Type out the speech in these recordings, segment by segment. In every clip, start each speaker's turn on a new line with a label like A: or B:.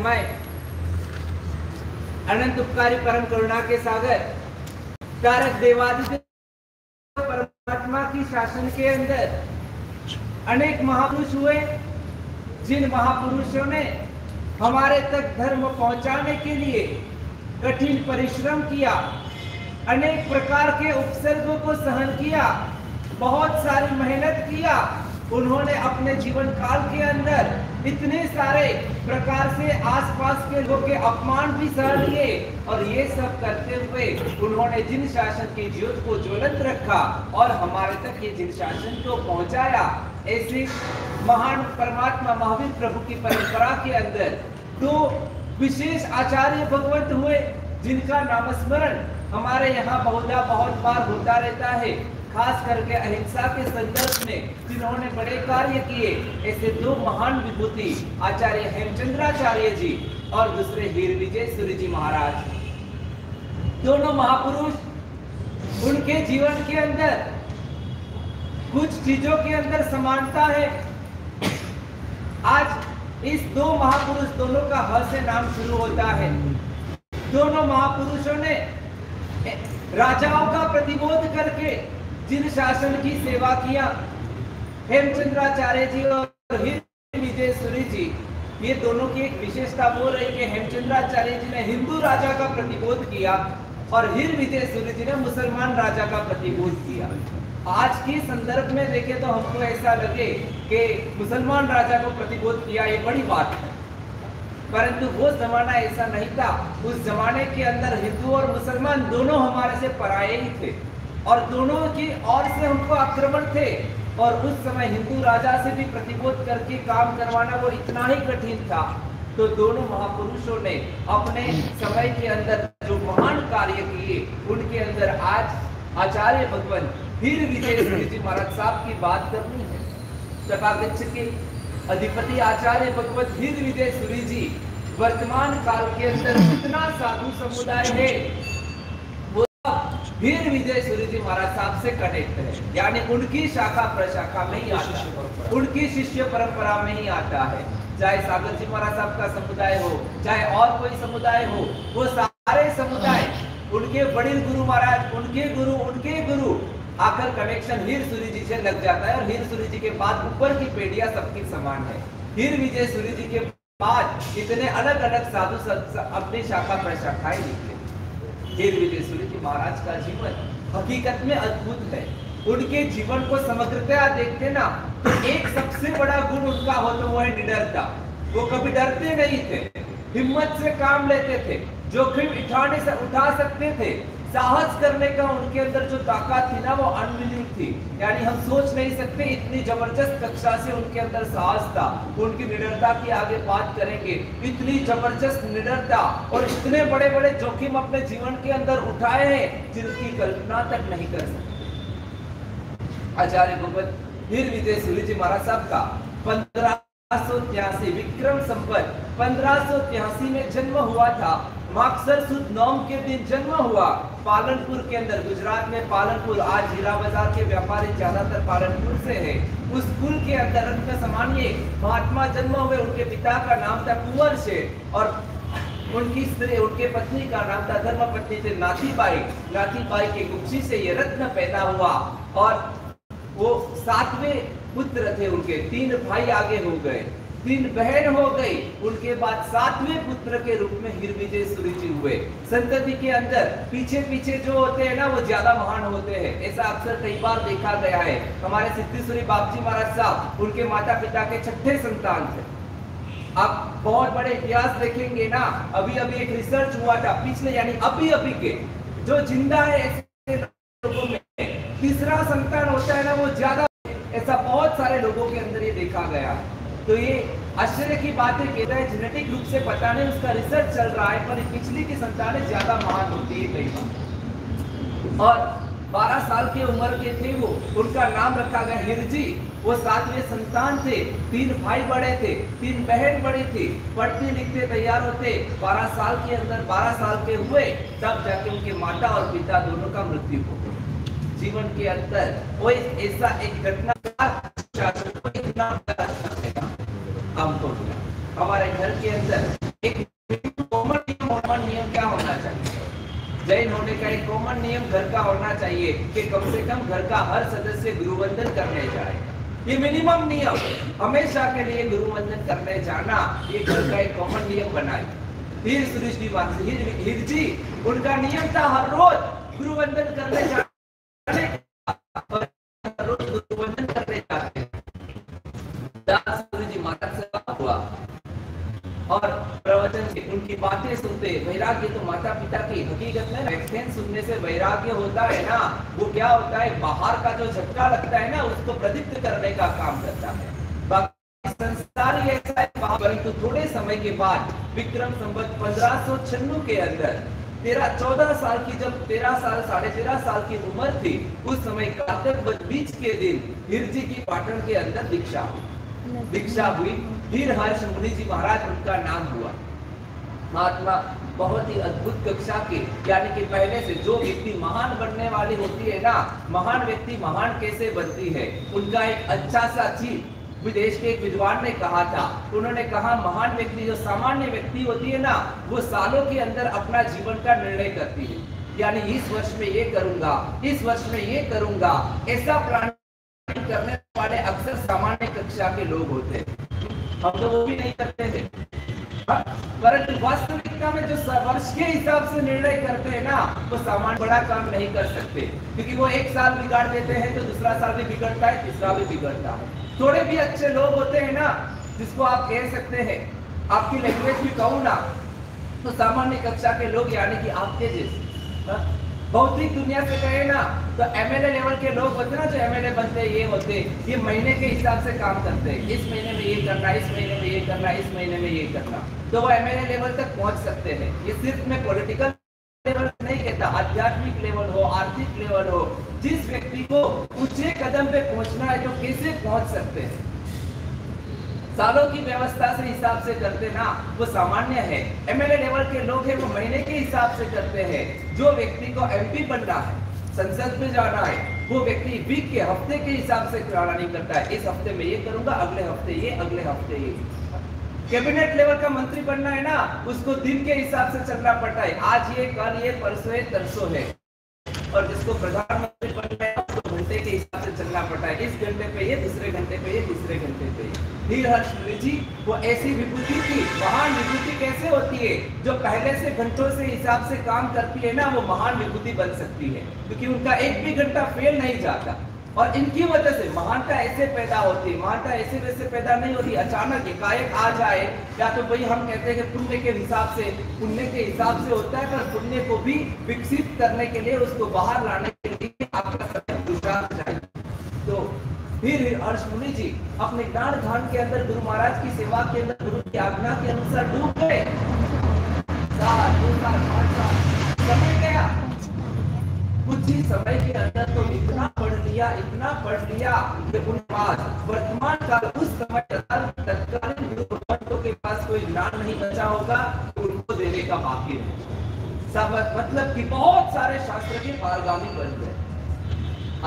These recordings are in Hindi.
A: मैं अनंत उपकारी परम करुणा के सागर तारक देवादित्य परमात्मा की शासन के अंदर अनेक महापुरुष हुए, जिन महापुरुषों ने हमारे तक धर्म पहुंचाने के लिए कठिन परिश्रम किया, अनेक प्रकार के उपसर्गों को सहन किया, बहुत सारी मेहनत किया। उन्होंने अपने जीवन काल के अंदर इतने सारे प्रकार से आसपास के लोगों के अपमान भी सहन किए, और ये सब करते हुए उन्होंने जिन शासन की ज्योत को ज्वलंत रखा और हमारे तक ये जिन शासन को पहुंचाया, ऐसे महान परमात्मा महावीर प्रभु की परंपरा के अंदर दो विशेष आचार्य भगवंत हुए, जिनका नामस्मरण हमारे यहाँ बहुधा बहुत बार होता रहता है, खास करके अहिंसा के संदर्भ में जिन्होंने बड़े कार्य किए। ऐसे दो महान विभूति आचार्य हेमचंद्राचार्य जी और दूसरे हीर विजय सूर्य जी महाराज, दोनों महापुरुष, उनके जीवन के अंदर कुछ चीजों के अंदर समानता है। आज इस दो महापुरुष, दोनों का ह से नाम शुरू होता है। दोनों महापुरुषों ने राजाओं का प्रतिबोध करके जिन शासन की सेवा किया, हेमचंद्राचार्य जी और हीर विजय सूर्य जी, ये दोनों की एक विशेषता वो रही कि हेमचंद्राचार्य जी ने हिंदू राजा का प्रतिबोध किया और हीर विजय सूर्य जी ने मुसलमान राजा का प्रतिबोध किया। आज के संदर्भ में देखें तो हमको ऐसा लगे कि मुसलमान राजा को प्रतिबोध किया ये बड़ी बात है, परंतु वो जमाना ऐसा नहीं था। उस जमाने के अंदर हिंदू और मुसलमान दोनों हमारे से पराये ही थे और दोनों की ओर से हमको आक्रमण थे, और उस समय हिंदू राजा से भी प्रतिबोध करके काम करवाना वो इतना ही कठिन था। तो दोनों महापुरुषों ने अपने समय के अंदर जो महान कार्य किए, उनके अंदर आज आचार्य भगवान हीर विजय सूर्य जी महाराज साहब की बात करनी है। तथागत के अधिपति आचार्य भगवत हीर विजय सूर्य जी वर्तमान काल के अंदर कितना साधु समुदाय है, वो हीर विजय सूर्य जी महाराज साहब से कनेक्ट है, यानी उनकी शाखा प्रशाखा में ही आता है, उनकी शिष्य परंपरा में ही आता है। चाहे सागर जी महाराज साहब का समुदाय हो, चाहे और कोई समुदाय हो, वो सारे समुदाय उनके बड़े गुरु महाराज, उनके गुरु आकर कनेक्शन हीर सूर्य जी से लग जाता है। और हीर सूर्य जी के बाद ऊपर की पीढ़ियां सबकी समान है। हीर विजय सूर्य जी के बाद इतने अलग अलग साधु अपनी शाखा प्रशाखाएं निकले। हीर विजय सूर्य जी महाराज का जीवन हकीकत में अद्भुत है। उनके जीवन को समग्रतया देखते ना, तो एक सबसे बड़ा गुण उनका हो तो वो है निडरता। वो कभी डरते नहीं थे, हिम्मत से काम लेते थे, जोखिम उठा सकते थे। साहस करने का उनके अंदर जो ताकत थी ना, वो अनबिलीव थी, यानी हम सोच नहीं सकते इतनी जबरदस्त कक्षा से उनके अंदर साहस था। उनकी निडरता की आगे बात करेंगे, इतनी जबरदस्त निडरता और इतने बड़े बड़े जोखिम अपने जीवन के अंदर उठाए हैं जिनकी कल्पना तक नहीं कर सकते। आचार्य भगवत हीर विजय सूर्य जी महाराज साहब का 1583 विक्रम संवत 1583 में जन्म हुआ था। मागसर सुद नौम के दिन जन्म हुआ। पालनपुर के अंदर, गुजरात में पालनपुर, आज हीरा बाजार के व्यापारी ज्यादातर पालनपुर से है। उस कुल के अंदर रत्न समान्य महात्मा जन्म हुए। उनके पिता का नाम था कुंवर शेठ और उनकी स्त्री, उनके पत्नी का नाम था धर्मपत्नी थे नाथीबाई। नाथीबाई के कुक्षी से ये रत्न पैदा हुआ और वो 7वें पुत्र थे। उनके 3 भाई आगे हो गए, 3 बहन हो गई। उनके बाद 7वें पुत्र के रूप में हीर विजय सूर्य जी हुए। संतति के अंदर पीछे पीछे जो होते हैं ना, वो ज्यादा महान होते हैं, ऐसा अक्सर कई बार देखा गया है। हमारे सिद्धेश्वरी बापजी महाराज साहब उनके माता पिता के 6ठे संतान थे। आप बहुत बड़े इतिहास देखेंगे ना, अभी अभी एक रिसर्च हुआ था पिछले, यानी अभी के जो जिंदा है ऐसे लोगों में तीसरा संतान होता है ना, वो ज्यादा, ऐसा बहुत सारे लोगों के अंदर ये देखा गया। तो ये आश्चर्य की बात है, कहता है जेनेटिक रूप से पता नहीं, उसका रिसर्च चल रहा है, पर पिछली की संतानें ज्यादा महान होती है कई बार। और 12 साल की उम्र के थे वो, उनका नाम रखा गया हीर जी। वो 7वें संतान थे। 3 भाई बड़े थे, 3 बहन बड़ी थी। पढ़ते लिखते तैयार होते 12 साल के अंदर, 12 साल के हुए तब जाके उनके माता और पिता दोनों का मृत्यु हो गया। जीवन के अंदर वो ऐसा एक घटना हम तो हमारे घर के अंदर एक जैन होने का एक कॉमन नियम घर का होना चाहिए कि कम से कम घर का हर सदस्य गुरुवंदन करने जाए। ये मिनिमम नियम, हमेशा के लिए गुरुवंदन करने जाना, ये घर का एक कॉमन नियम बनाए। हीर जी उनका नियम था हर रोज गुरुवंदन करने जाने और हर रोज गुरुवंदन करने जाते। दास गुरु जी महाराज से हुआ और प्रवचन से उनकी बातें सुनते। वैराग्य तो माता पिता की हकीकत में व्याख्यान सुनने से वैराग्य होता है ना, वो क्या होता है, बाहर का जो झटका लगता है ना उसको प्रदीप्त करने का काम करता है। संसार ही ऐसा है, परंतु थोड़े समय के बाद विक्रम संवत 1596 के अंदर 14 साल की, जब 13 साल 13.5 साल की उम्र थी, उस समय कार्तिक बीच के दिन हीर जी की पाटन के अंदर दीक्षा हुई। हीर हर्ष मुनि जी महाराज उनका नाम हुआ। महात्मा बहुत ही अद्भुत कक्षा के, यानी कि पहले से जो व्यक्ति महान बनने वाली होती है ना, महान व्यक्ति महान कैसे बनती है, उनका एक अच्छा सा चीज विदेश के एक विद्वान ने कहा था। उन्होंने कहा महान व्यक्ति जो सामान्य व्यक्ति होती है ना, वो सालों के अंदर अपना जीवन का निर्णय करती है, यानी इस वर्ष में ये करूंगा, इस वर्ष में ये करूंगा, ऐसा प्लान करने वाले अक्सर सामान्य कक्षा के लोग होते हैं। हम तो वो भी नहीं करते थे, परंतु वास्तविकता में जो वर्ष के हिसाब से निर्णय करते हैं ना, वो सामान्य बड़ा काम नहीं कर सकते, क्योंकि वो एक साल बिगाड़ देते हैं तो दूसरा साल भी बिगड़ता है, तीसरा भी बिगड़ता है। थोड़े भी अच्छे लोग होते हैं ना, जिसको आप कह सकते हैं, आपकी लैंग्वेज भी कहूँ ना, तो सामान्य कक्षा के लोग, यानी कि आपके जैसे भौतिक दुनिया से कहे ना तो एमएलए लेवल के लोग होते हैं ना, जो एमएलए बनते ये होते, ये महीने के हिसाब से काम करते हैं, इस महीने में ये करना, इस महीने में ये करना, इस महीने में ये करना, तो वो एमएलए लेवल तक पहुंच सकते हैं। ये सिर्फ मैं पॉलिटिकल लेवल नहीं कहता, आध्यात्मिक लेवल हो, आर्थिक लेवल हो, जिस व्यक्ति को ऊंचे कदम पे पहुंचना है तो कैसे पहुंच सकते हैं, सालों की व्यवस्था से हिसाब से करते ना, वो सामान्य है। एमएलए लेवल के लोग हैं, वो महीने के हिसाब से करते हैं। जो व्यक्ति को एमपी बनना है, संसद में जाना है, वो व्यक्ति वीक के, हफ्ते के हिसाब से प्लानिंग करता है, इस हफ्ते में ये करूंगा, अगले हफ्ते ये, अगले हफ्ते ये। कैबिनेट लेवल का मंत्री बनना है ना, उसको दिन के हिसाब से चलना पड़ता है, आज ये, कल ये, परसों है, तरसों है। और जिसको प्रधानमंत्री बनना है उसको घंटे के हिसाब से चलना पड़ता है, इस घंटे पे ये, दूसरे घंटे पे ये, तीसरे घंटे पे ये। हीर हर्ष मुनि जी वो ऐसी विभूति थी, महान विभूति कैसे होती है, जो पहले से घंटों से हिसाब से काम करती है ना, वो महान विभूति बन सकती है, क्योंकि उनका एक भी घंटा फेल नहीं जाता। और इनकी वजह से महानता ऐसे पैदा होती है, महानता ऐसे वैसे पैदा नहीं होती, अचानक एकाएक आ जाए, या तो भाई हम कहते हैं कि पुण्य के हिसाब से, पुण्य के हिसाब से होता है, पर पुण्य को भी विकसित करने के लिए, उसको बाहर लाने के लिए आपका सतत पुरुषार्थ चाहिए। तो फिर हर्ष मुनि जी अपने ज्ञान ध्यान के अंदर गुरु महाराज की सेवा के अंदर गुरु की आज्ञा के अनुसार डूब गए। 4, 2 साल, 5 साल समय गया, कुछ ही समय के अंदर तो इतना पढ़ लिया, इतना पढ़ लिया कि उनके पास वर्तमान काल, उस समय तत्कालीन गुरु भगवंतों के पास कोई ज्ञान नहीं बचा होगा तो उनको देने का बाकी है। सब मतलब कि बहुत सारे शास्त्र के पारगामी बन गए।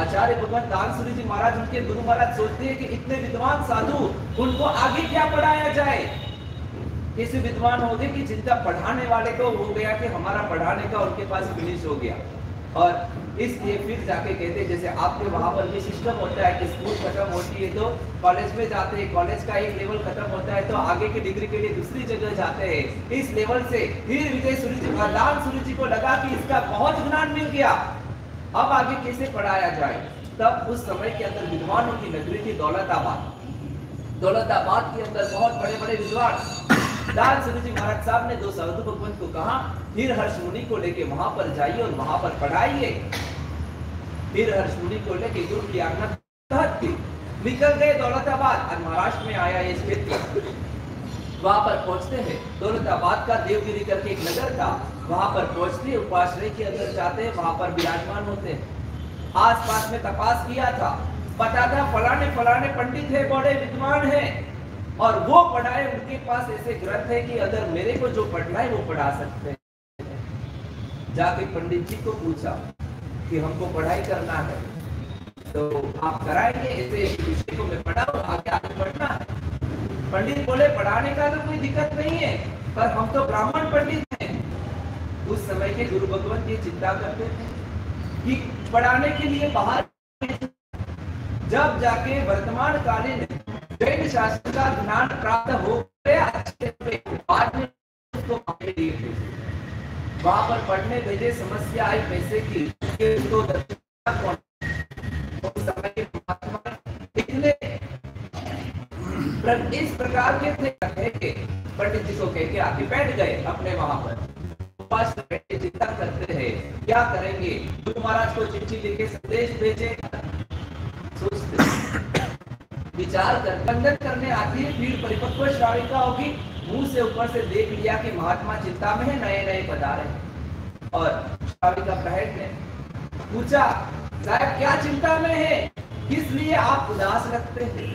A: आचार्य भगवत दानसूरी जी महाराज, उनके गुरु महाराज सोचते हैं कि इतने विद्वान साधु, उनको आगे क्या पढ़ाया जाए। कैसे विद्वान हो गए कि जिनका पढ़ाने वाले को हो गया कि हमारा पढ़ाने का उनके पास फिनिश हो गया, और इसलिए फिर जाके कहते, जैसे आपके वहां पर भी सिस्टम होता है कि स्कूल खत्म होती है तो कॉलेज में जाते हैं, कॉलेज का एक लेवल खत्म होता है तो आगे की डिग्री के लिए दूसरी जगह जाते हैं। इस लेवल से फिर विजय सूरी जी, दानसूरी जी को लगा कि इसका बहुत ज्ञान मिल गया, अब आगे कैसे पढ़ाया जाए। तब उस समय के अंदर विद्वानों की नगरी थी दौलताबाद। दौलताबाद के अंदर बहुत बड़े बड़े विद्वान, दानसूरी जी महाराज साहब ने दो साधु भगवंत को कहा, हीर हर्ष मुनि को लेके वहां पर जाइए और वहां पर पढ़ाइए। हीर हर्ष मुनि को लेके गुरु की आज्ञा तहत थी, निकल गए दौलताबाद, और महाराष्ट्र में आया ये क्षेत्र। वहां पर पहुंचते हैं, दौलताबाद का देवगिरी करके एक नगर था, वहां पर पहुंचते उपाश्रय के अंदर जाते हैं, वहां पर विराजमान होते हैं। आसपास में तपास किया था, पता था फलाने फलाने पंडित है, बड़े विद्वान है, और वो पढ़ाए, उनके पास ऐसे ग्रंथ है कि अगर मेरे को जो पढ़ना है वो पढ़ा सकते हैं। जाके पंडित जी को पूछा कि हमको पढ़ाई करना है तो आप कराएंगे, ऐसे विषय को मैं पढ़ाऊं, आगे आगे पढ़ना है। पंडित बोले पढ़ाने का तो कोई दिक्कत नहीं है, पर हम तो ब्राह्मण पंडित हैं, उस समय के गुरु भगवत ये चिंता करते थे कि पढ़ाने के लिए बाहर, जब जाके वर्तमान कालीन जैन शास्त्र का ज्ञान प्राप्त हो गया अच्छे से, बाद में उसको पढ़ने लिए भेजे, वहां पर पढ़ने भेजे, समस्या आई पैसे की, उसको दक्षिणा कौन, उस समय के महात्मा इतने इस प्रकार के थे, पंडित जी को कह के आके बैठ गए अपने वहां पर, पास बैठे चिंता करते हैं क्या करेंगे। गुरु महाराज को चिट्ठी लिखे संदेश भेजे, सोचते विचार कर खंडन करने आती है, फिर परिपक्व श्राविका होगी, मुंह से ऊपर से देख लिया कि महात्मा चिंता में है, नए नए पधारे, और श्राविका बैठ गए, पूछा साहब क्या चिंता में है, किस लिए आप उदास लगते हैं।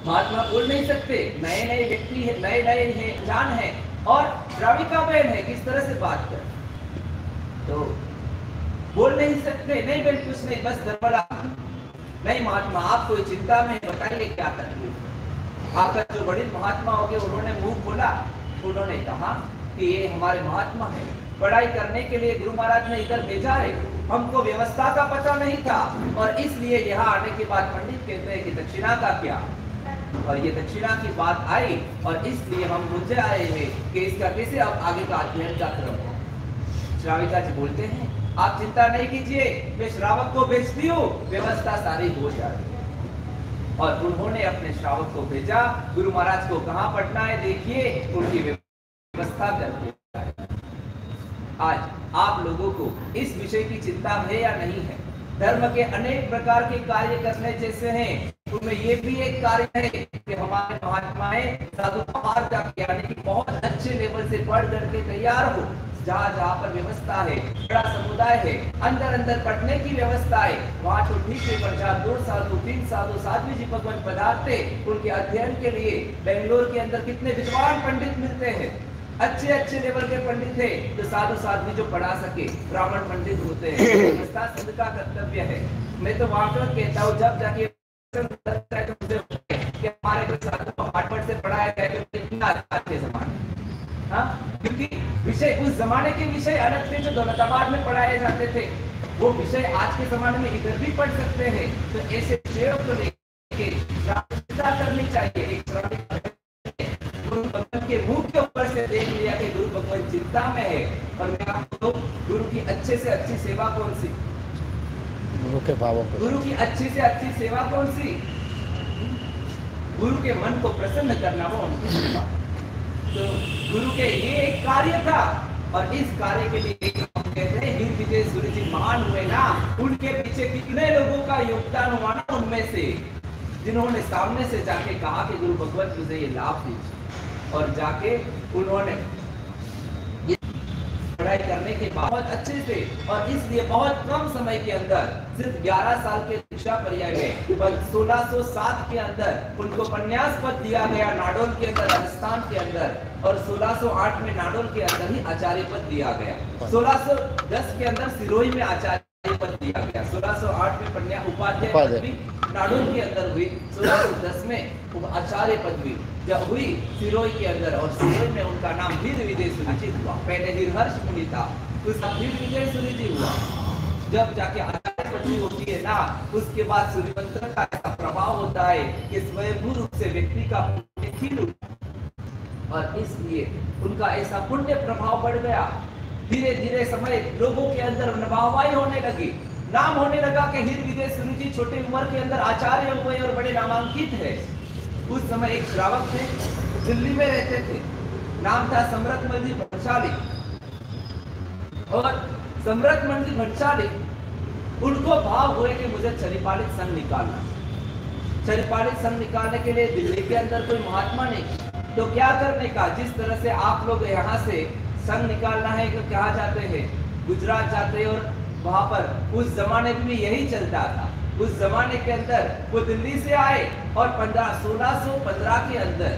A: महात्मा बोल नहीं सकते, नए नए व्यक्ति है, नए नए हैं, जान है, और श्राविका बहन है, किस तरह से बात कर, तो बोल नहीं सकते, नहीं बहन कुछ नहीं, बस गड़बड़ा, नहीं महात्मा आप कोई चिंता में बताइए क्या करेंगे। आपका जो बड़े महात्मा हो गए उन्होंने मुंह खोला, उन्होंने कहा कि ये हमारे महात्मा है, पढ़ाई करने के लिए गुरु महाराज ने इधर भेजा है, हमको व्यवस्था का पता नहीं था, और इसलिए यहाँ आने के बाद पंडित कहते हैं कि दक्षिणा का क्या, और ये दक्षिणा की बात आई, और इसलिए हम मुझे आए हैं कि इसका कैसे अब आगे का अध्ययन का क्रम हो। श्राविका जी बोलते हैं आप चिंता नहीं कीजिए, मैं श्रावक को भेजती हूँ, व्यवस्था सारी हो जाएगी। और उन्होंने अपने श्रावक को भेजा, गुरु महाराज को कहाँ पढ़ना है देखिए, उनकी व्यवस्था करके। आज आप लोगों को इस विषय की चिंता है या नहीं है? धर्म के अनेक प्रकार के कार्य करने जैसे हैं, उनमें ये भी एक कार्य है कि हमारे महात्माएं साधु बाहर जाके, यानी कि बहुत अच्छे लेवल से पढ़ करके तैयार हो, जहाँ जहाँ पर व्यवस्था है, बड़ा समुदाय है, अंदर अंदर पढ़ने की व्यवस्था है, वहाँ तो ठीक है, पर जहाँ 2 साधु 3 साधु साध्वी जी भगवान पधारते, उनके अध्ययन के लिए बेंगलोर के अंदर कितने विद्वान पंडित मिलते हैं, अच्छे अच्छे लेवल के पंडित है, तो साधु साध्वी जो पढ़ा सके, ब्राह्मण पंडित होते हैं, व्यवस्था संघ का कर्तव्य है। मैं तो वहां पर कहता हूँ, जब जाके हमारे कोई साधु को हार्डवर्ड से पढ़ाया गया तो इतना अच्छे जमाने, हाँ, क्योंकि विषय उस जमाने के विषय अलग थे जो दौलताबाद में पढ़ाए जाते थे, वो विषय आज के जमाने में इधर भी पढ़ सकते हैं। तो ऐसे विषयों को लेके चिंता करनी चाहिए। एक गुरु भगवान के मुंह के ऊपर से देख लिया कि गुरु भगवान चिंता में है, और मैं आपको गुरु की अच्छे से अच्छी सेवा कौन सी,
B: गुरु के भावों को,
A: गुरु की अच्छी से अच्छी सेवा कौन सी, गुरु के मन को प्रसन्न करना, वो उनकी सेवा। तो गुरु के ये एक कार्य था, और इस कार्य के लिए हम कहते हैं वीर विजय सूर्य जी महान हुए ना, उनके पीछे कितने लोगों का योगदान हुआ ना, उनमें से जिन्होंने सामने से जाके कहा कि गुरु भगवत मुझे ये लाभ दीजिए, और जाके उन्होंने पढ़ाई करने के बाद बहुत अच्छे से, और इसलिए बहुत कम समय के अंदर, सिर्फ 11 साल के दीक्षा पर्याय में 1607 के अंदर उनको संन्यास पद दिया गया नाडोल के अंदर, राजस्थान के अंदर, और 1608 में नाडोल के अंदर ही आचार्य पद दिया गया, 1610 के अंदर सिरोही में आचार्य पद दिया गया, 1608 में पन्या उपाध्याय पदवी नाडोल के अंदर हुई, 1610 में आचार्य पदवी जब हुई सिरोही के अंदर, और सिरोही में उनका नाम वीर विजय सूर्य जी हुआ। पहले वीरहर्ष मुनि था, उसका वीर विजय सूर्य जी हुआ। जब जाके आचार्य पदवी होती है ना, उसके बाद सूर्य मंत्र का ऐसा प्रभाव होता है कि स्वयं रूप से व्यक्ति का पुण्य खिल उठता, और इसलिए उनका ऐसा पुण्य प्रभाव बढ़ गया। धीरे धीरे समय लोगों के अंदर वाहवाही होने लगी, नाम होने लगा कि वीर विजय सूर्य जी छोटी उम्र के अंदर आचार्य हुए और बड़े नामांकित है। उस समय एक श्रावक थे, दिल्ली में रहते थे, नाम था सम्रतमल जी भंसाली, और सम्रतमल जी भंसाली उनको भाव हुए कि मुझे चरिपालित संघ निकालना, चरिपालित संघ निकालने के लिए दिल्ली के अंदर कोई महात्मा नहीं, तो क्या करने का, जिस तरह से आप लोग यहाँ से संघ निकालना है तो क्या जाते हैं, गुजरात जाते, और वहां पर उस जमाने में भी यही चलता था। उस जमाने के अंदर वो दिल्ली से आए, और 1615 के अंदर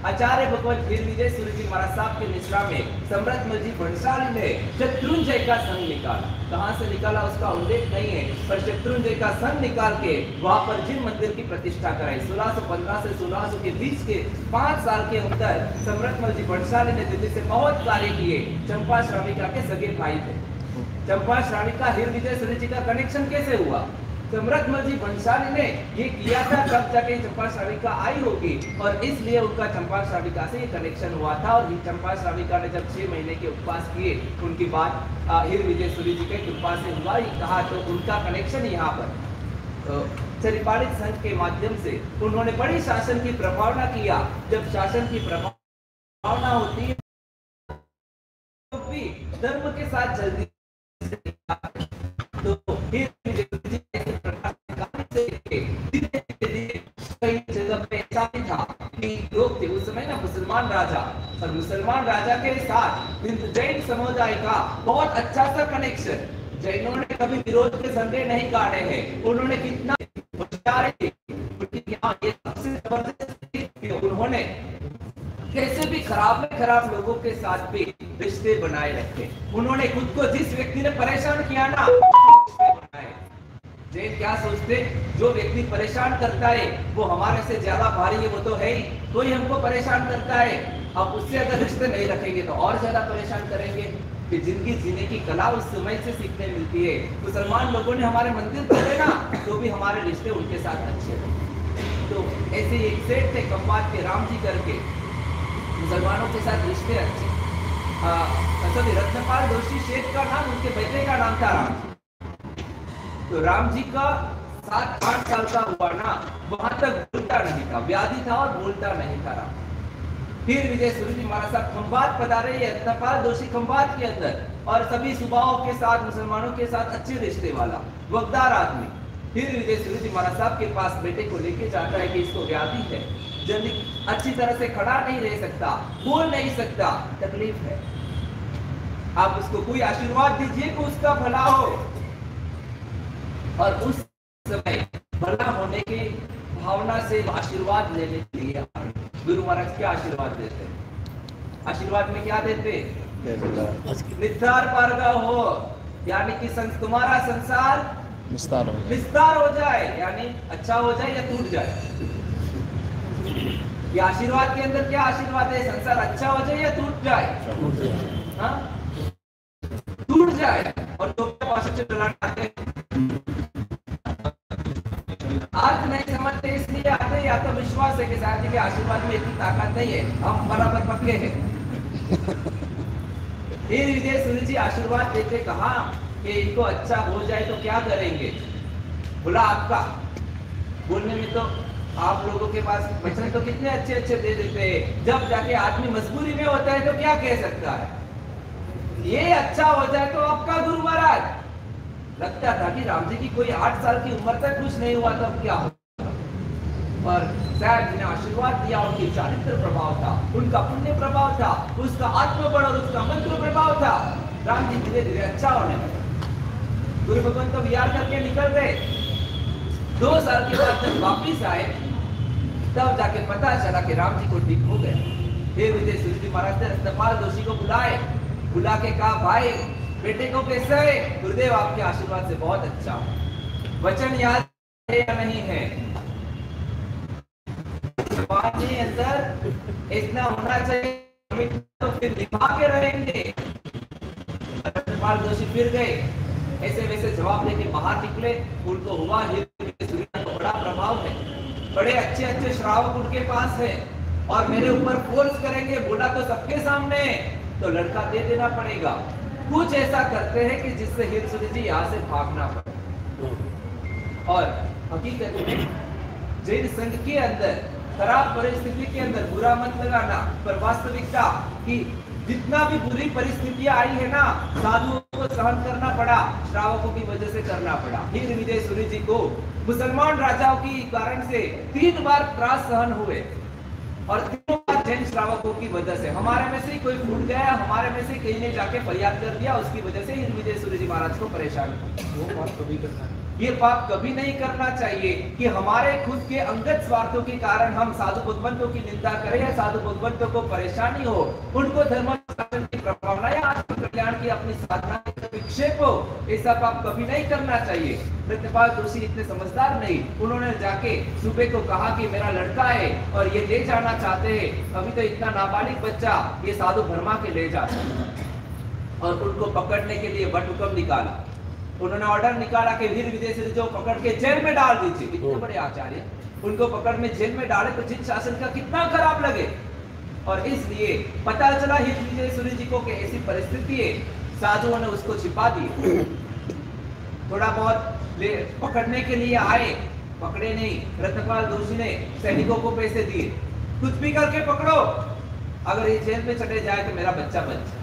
A: आचार्य भगवान हीर विजय सूर्य जी महाराज साहब के निश्रा में सम्राटमल जी भंसाली ने शत्रुंजय का संग निकाला। कहां से निकाला उसका उल्लेख नहीं है, पर शत्रुंजय का संग निकाल के वहां पर जिन मंदिर की प्रतिष्ठा कराई। 1615 से 1600 के बीच के 5 साल के अंदर सम्राटमल जी भंसाली ने दिल्ली से बहुत कार्य किए। चंपा श्राविका के सगे भाई थे। चंपा श्राविका हीर विजय सूर्य जी का कनेक्शन कैसे हुआ? सम्राटमल जी भंसाली ने ये किया था तब जाके चंपा श्राविका आई होगी, और इसलिए उनका चंपा श्राविका से ये कनेक्शन हुआ था। और चंपा श्राविका ने जब 6 महीने के उपवास किए, उनकी बात हीर विजय सूर्य जी के कृपा से हुआ ही कहा, तो उनका कनेक्शन यहाँ पर चरिपालित संघ के माध्यम से उन्होंने बड़ी शासन की प्रभावना किया। जब शासन की प्रभावना होती है तो भी धर्म के साथ चलती, तो हीर विजय सूर्य जी कई जगह पे ऐसा भी था कि लोग थे उस समय ना मुसलमान राजा, और मुसलमान राजा के साथ जैन समुदाय का बहुत अच्छा सा कनेक्शन। जैनों ने कभी विरोध के झंडे नहीं गाड़े हैं। उन्होंने कितना उन्होंने कैसे भी खराब लोगों के साथ भी रिश्ते बनाए रखे। उन्होंने खुद को जिस व्यक्ति ने परेशान किया ना, रिश्ते बनाए। जैन क्या सोचते, जो व्यक्ति परेशान करता है वो हमारे से ज्यादा भारी है, वो तो है ही, कोई हमको परेशान करता है, अब उससे अगर रिश्ते नहीं रखेंगे तो और ज्यादा परेशान करेंगे। कि जिंदगी जीने की कला उस समय से सीखने मिलती है। मुसलमान लोगों ने हमारे मंदिर खोले ना, तो भी हमारे रिश्ते उनके साथ अच्छे थे। तो ऐसे एक सेठ थे खंभात के राम जी करके, मुसलमानों के साथ रिश्ते अच्छे। रत्नपाल जोशी शेख का नाम, उनके बेटे का नाम था राम जी। तो राम जी का 7-8 साल का हुआ ना, वहां तक बोलता नहीं था, व्याधि था और बोलता नहीं था राम। फिर विजय सूर्य जी महाराज साहब खंभात पधारे, रत्नपाल जोशी खंभात के अंदर, और सभी सुबाहों के साथ, मुसलमानों के साथ अच्छे रिश्ते वाला वफादार आदमी। फिर विजय सूर्य जी महाराज साहब के पास बेटे को लेके जाता है कि इसको व्याधि है, जल्दी अच्छी तरह से खड़ा नहीं रह सकता, बोल नहीं सकता, तकलीफ है, आप उसको कोई आशीर्वाद दीजिए कि उसका भला हो। और उस समय भला होने की भावना से आशीर्वाद लेने के लिए गुरु महाराज क्या आशीर्वाद देते? आशीर्वाद में क्या देते? निस्तार पारगा हो, यानी कि तुम्हारा संसार विस्तार हो जाए, यानी अच्छा हो जाए या टूट जाए। ये आशीर्वाद के अंदर क्या आशीर्वाद है? संसार अच्छा हो जाए या टूट जाए? हाँ, टूट जाए। और तो अर्थ नहीं समझते, इसलिए आते या तो विश्वास है कि साहब जी के आशीर्वाद में इतनी ताकत नहीं है, हम बराबर पक्के हैं। फिर विजय सूर्य जी आशीर्वाद देते, कहा कि इनको अच्छा हो जाए तो क्या करेंगे? बोला आपका बोलने में तो आप लोगों के पास वचन तो कितने अच्छे अच्छे दे देते हैं, जब जाके आदमी मजबूरी में होता है तो क्या कह सकता है? ये अच्छा हो जाए तो आपका गुरु महाराज। लगता था कि राम जी की कोई 8 साल की उम्र तक कुछ नहीं हुआ, तब क्या हो? पर साहब जी ने आशीर्वाद दिया, उनकी चारित्र प्रभाव था, उनका पुण्य प्रभाव था, उसका आत्मबल और उसका मंत्र प्रभाव था। राम जी धीरे धीरे अच्छा होने लगे। गुरु भगवान तो विहार करके निकल गए। 2 साल के बाद जब वापिस आए, तब जाके पता चला कि राम जी को ठीक हो गया। फिर विजय सूर्य जी महाराज ने रत्नपाल जोशी को बुला के कहा, भाई बेटे को कैसे है? गुरुदेव आपके आशीर्वाद से बहुत अच्छा। वचन याद है या नहीं है? पानी अंदर इतना होना चाहिए, तो फिर निभा के रहेंगे। रत्नपाल जोशी फिर गए, ऐसे वैसे जवाब लेके बाहर निकले। उनको हुआ सूर्य का बड़ा प्रभाव है, बड़े अच्छे अच्छे श्रावक उनके पास है, और मेरे ऊपर फोर्स करेंगे, बोला तो सबके सामने, तो लड़का दे देना पड़ेगा। कुछ ऐसा करते हैं कि जिससे हीर सूर्य जी यहाँ से भागना पड़े। और हकीकत में जैन संघ के अंदर खराब परिस्थिति के अंदर बुरा मत लगाना, पर वास्तविकता कि जितना भी बुरी परिस्थितियां आई है ना, साधुओं को सहन करना पड़ा, श्रावकों की वजह से करना पड़ा। हीर विजय सूर्य जी को मुसलमान राजाओं की कारण से 3 बार त्रास सहन हुए, और 3 बार जैन श्रावकों की वजह से। हमारे में से कोई फूट गया, हमारे में से कहीं ने जाके फरियाद कर दिया, उसकी वजह से हीर विजय सूर्य जी महाराज को परेशान। वो बात कभी करना है। ये पाप कभी नहीं करना चाहिए कि हमारे खुद के अंगत स्वार्थों के कारण हम साधु भगवंतों की निंदा करें या साधु भगवंतों को परेशानी हो, उनको धर्म शासन की प्रभावना या आत्म कल्याण की अपनी साधना के विक्षेप हो, ऐसा पाप कभी नहीं करना चाहिए। सत्यपाल जोशी इतने समझदार नहीं, उन्होंने जाके सूबे को कहा कि मेरा लड़का है और ये ले जाना चाहते हैं, अभी तो इतना नाबालिग बच्चा ये साधु भरमा के ले जाते हैं। और उनको पकड़ने के लिए बट हुक्म निकाला, उन्होंने ऑर्डर निकाला कि वीर विदेशी जो पकड़ के जेल में डाल दीजिए। इतने बड़े आचार्य उनको पकड़ में जेल में डाले तो जिन शासन का कितना खराब लगे। और इसलिए पता चला हित विजय सूर्य जी को कि ऐसी परिस्थिति है, साधुओं ने उसको छिपा दिए। थोड़ा बहुत पकड़ने के लिए आए, पकड़े नहीं। रत्नपाल जोशी ने सैनिकों को पैसे दिए, कुछ भी करके पकड़ो, अगर ये जेल में चले जाए तो मेरा बच्चा बच जाए।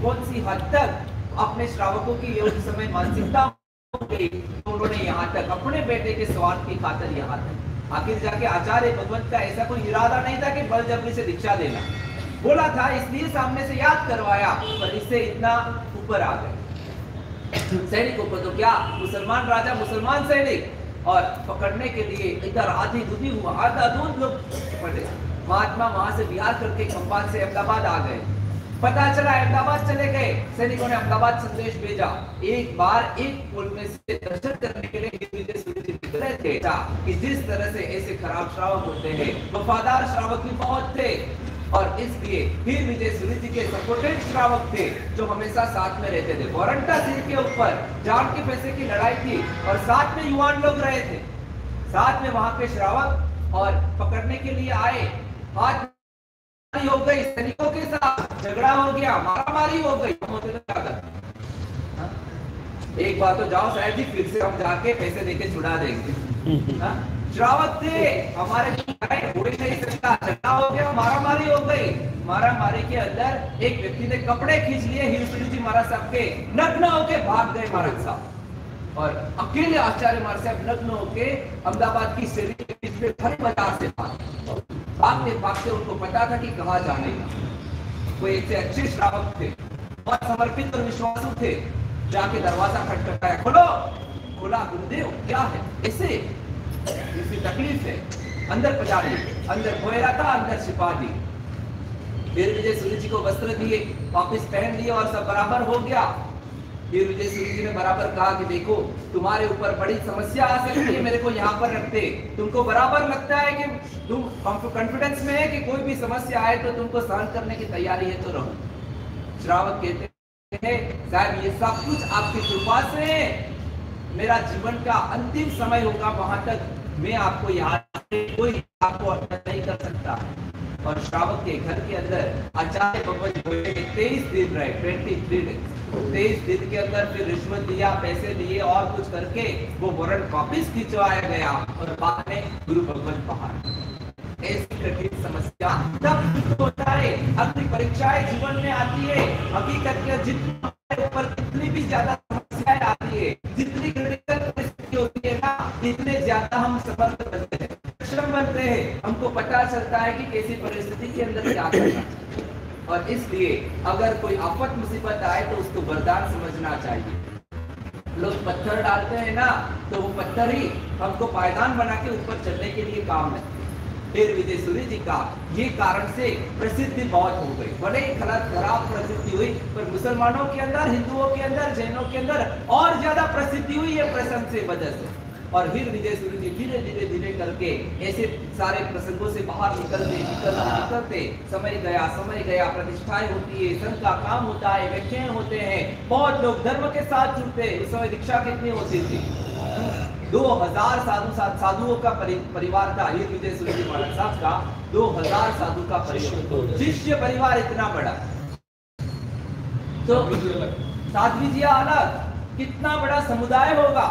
A: कौन सी हद तक अपने श्रावकों की उस समय मानसिकता हो गई, तो उन्होंने यहाँ तक अपने बेटे के स्वार्थ की खातिर यहाँ तक आखिर जाके आचार्य भगवंत का ऐसा कोई इरादा नहीं था कि बलजबरी से दीक्षा देना, बोला था इसलिए सामने से याद करवाया, पर इससे इतना ऊपर आ गए। सैनिकों को तो क्या, मुसलमान राजा मुसलमान सैनिक, और पकड़ने के लिए इधर आधी दूधी हुआ, आधा दूध लोग पकड़े। महात्मा वहां से बिहार करके खंपात से अहमदाबाद आ गए। पता चला अहमदाबाद चले गए, सैनिकों ने अहमदाबाद संदेश भेजा। एक बार एक पुल में से दर्शन करने के लिए विजय सूर्य जी निकल रहे थे कि जिस तरह से ऐसे खराब श्रावक होते हैं, वफादार श्रावक भी बहुत थे, और इसलिए फिर विजय सूर्य जी के सपोर्टेड श्रावक थे जो हमेशा साथ में रहते थे। वारंटा सिंह के ऊपर जान के पैसे की लड़ाई थी और साथ में युवान लोग रहे थे, साथ में वहां के श्रावक, और पकड़ने के लिए आए, हाथ हो गई, सैनिकों के साथ झगड़ा हो गया, मारामारी हो गई, हम होते तो क्या करते? एक बार तो जाओ साहब जी, फिर से हम जाके पैसे देके छुड़ा देंगे। श्रावक थे हमारे, हो ही नहीं सकता, झगड़ा हो गया, मारामारी हो गई। मारामारी के अंदर एक व्यक्ति ने कपड़े खींच लिए हिरसूरी जी महाराज साहब के, नग्न होके भाग गए महाराज साहब, और अकेले आचार्य महाराज साहब नग्न होके अहमदाबाद की शहरी के बीच में खड़े बाजार से भागते भागते उनको पता था कि कहाँ जाने का। वो एक से अच्छे श्रावक थे, बहुत समर्पित और विश्वासु थे। जाके दरवाजा खटखटाया, खोलो। खोला, गुरुदेव क्या है? ऐसे किसी तकलीफ है, अंदर पधारिए। अंदर कोयला था, अंदर छिपा दी। फिर विजय सूर्य जी को वस्त्र दिए, वापिस पहन लिए और सब बराबर हो गया। फिर विजय सूर्य जी ने बराबर कहा कि देखो तुम्हारे ऊपर बड़ी समस्या आ सकती है, मेरे को यहाँ पर रखते, तुमको बराबर लगता है कि तुम कॉन्फिडेंस में है कि कोई भी समस्या आए तो तुमको सहन करने की तैयारी है तो रहो। श्रावक कहते हैं साहब ये सब कुछ आपकी कृपा से है, मेरा जीवन का अंतिम समय होगा वहां तक मैं आपको यहाँ कोई आपको नहीं कर सकता। और श्रावक के घर के अंदर आचार्य भगवत 23 दिन रहे, 23 दिन। 23 दिन के अंदर फिर रिश्वत लिया, पैसे लिए और कुछ करके वो वारंट वापिस खिंचवाया गया और बाद में गुरु भगवत बाहर। ऐसी कठिन समस्या तब होता है, अग्नि परीक्षाएं जीवन में आती है। हकीकत के जितने ऊपर कितनी भी ज्यादा समस्याएं आती है, जितनी क्रिटिकल परिस्थिति होती है ना, इतने ज्यादा हम समर्थ बनते हैं, सक्षम बनते हैं। हमको पता चलता है कि कैसी परिस्थिति के अंदर क्या करना है। और इसलिए अगर कोई आफत मुसीबत आए तो उसको वरदान समझना चाहिए। लोग पत्थर डालते हैं ना, तो वो पत्थर ही हमको पायदान बना के ऊपर चढ़ने के लिए काम है। फिर विजय सूर्य जी का ये कारण से प्रसिद्धि बहुत हो गई, बड़े खराब प्रसिद्धि हुई, पर मुसलमानों के अंदर, हिंदुओं के अंदर, जैनों के अंदर और ज्यादा प्रसिद्धि हुई है प्रसंग से वजह से। और फिर विजय सूर्य जी धीरे धीरे धीरे करके ऐसे सारे प्रसंगों से बाहर निकलते समय गया, प्रतिष्ठाएं होती है, संघ का काम होता है, व्याख्यान होते हैं, बहुत लोग धर्म के साथ जुड़ते हैं। उस समय दीक्षा कितनी होती थी? 2000 साधुओं का परिवार था। ये विजय सूर्य जी महाराज साहब का 2000 साधु का परिवार, शिष्य परिवार इतना बड़ा। तो साध्वी जी अलग, कितना बड़ा समुदाय होगा,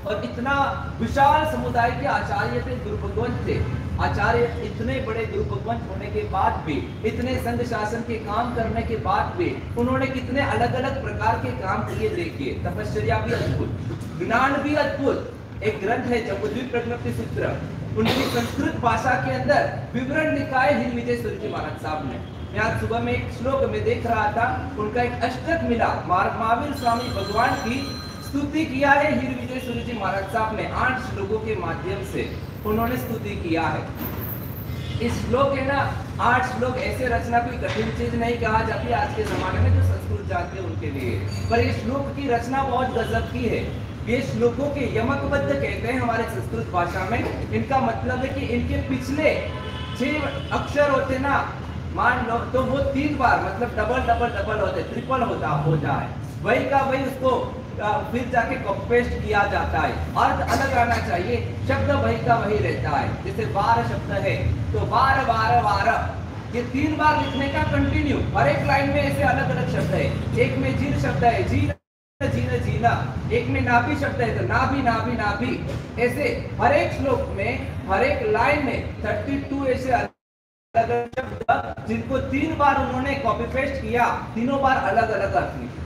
A: और इतना विशाल समुदाय के आचार्य थे, गुरु भगवंत थे। आचार्य इतने बड़े गुरु भगवंत होने के बाद भी, इतने संघ शासन के काम करने के बाद भी, उन्होंने कितने अलग अलग प्रकार के काम किए। देखिए, तपश्चर्या भी अद्भुत, ज्ञान भी अद्भुत। एक ग्रंथ है जम्बूद्वीप प्रज्ञप्ति सूत्र, उनकी संस्कृत भाषा के अंदर विवरण लिखा है हिल विजय सूर्य जी महाराज साहब ने। मैं आज सुबह में एक श्लोक में देख रहा था, उनका एक अष्टक मिला, महावीर स्वामी भगवान की स्तुति किया है हीर विजय सूर्य जी महाराज साहब ने 8 श्लोकों के माध्यम से उन्होंने स्तुति किया है। इस श्लोक है ना 8 श्लोक ऐसे रचना कोई कठिन चीज नहीं कहा जाती आज के जमाने में जो संस्कृत जानते हैं उनके लिए, पर ये श्लोक की रचना बहुत गजब की है। ये श्लोकों के यमकबद्ध कहते हैं हमारे संस्कृत भाषा में। इनका मतलब है कि इनके पिछले 6 अक्षर होते ना, मान लो तो वो 3 बार मतलब डबल होते, ट्रिपल होता है, वही का वही उसको फिर जाके कॉपी पेस्ट किया जाता है। अर्थ अलग आना चाहिए, शब्द वही का वही रहता है। जैसे बार शब्द है तो बार बार बार, ये 3 बार लिखने का कंटिन्यू, हर एक लाइन में ऐसे अलग अलग शब्द है। एक में जीन शब्द है, जीना जीना, एक में नाभि शब्द है तो नाभि नाभि नाभि, ऐसे हर एक श्लोक में हर एक लाइन में 32 ऐसे अलग अलग शब्द जिनको 3 बार उन्होंने कॉपी पेस्ट किया, तीनों बार अलग अलग अर्थ लिखे।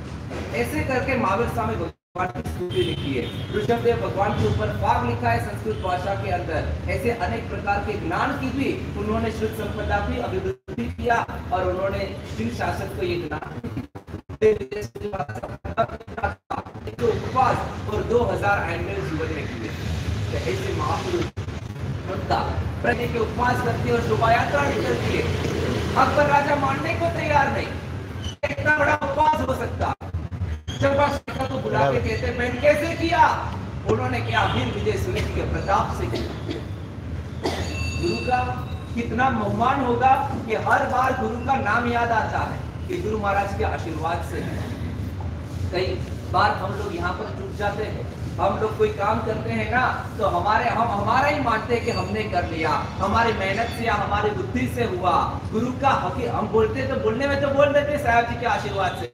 A: ऐसे करके महावीर स्वामी भगवान की स्तुति लिखी है। ऋषभदेव भगवान के ऊपर फाग लिखा है संस्कृत भाषा के अंदर। ऐसे अनेक प्रकार के ज्ञान की भी उन्होंने श्रुत संपदा की अभिवृद्धि किया और उन्होंने सिंह शासक को ये ज्ञान उपवास और 2000 एनुअल जीवन में किए। ऐसे महापुरुष उनका प्रति के उपवास करते और शोभा यात्रा निकलती है। अकबर राजा मानने को तैयार नहीं, इतना बड़ा उपवास हो सकता। को बुला के कहते मैंने कैसे किया? उन्होंने किया वीर विजय सूर्य के प्रताप से किया। गुरु का कितना महिमान होगा कि हर बार गुरु का नाम याद आता है कि गुरु महाराज के आशीर्वाद से है। कई बार हम लोग यहाँ पर टूट जाते हैं। हम लोग कोई काम करते हैं ना तो हमारा ही मानते हैं कि हमने कर लिया, हमारी मेहनत से या हमारी बुद्धि से हुआ। गुरु का हकीकत हम बोलते तो बोलने में तो बोल देते साहब जी के आशीर्वाद से,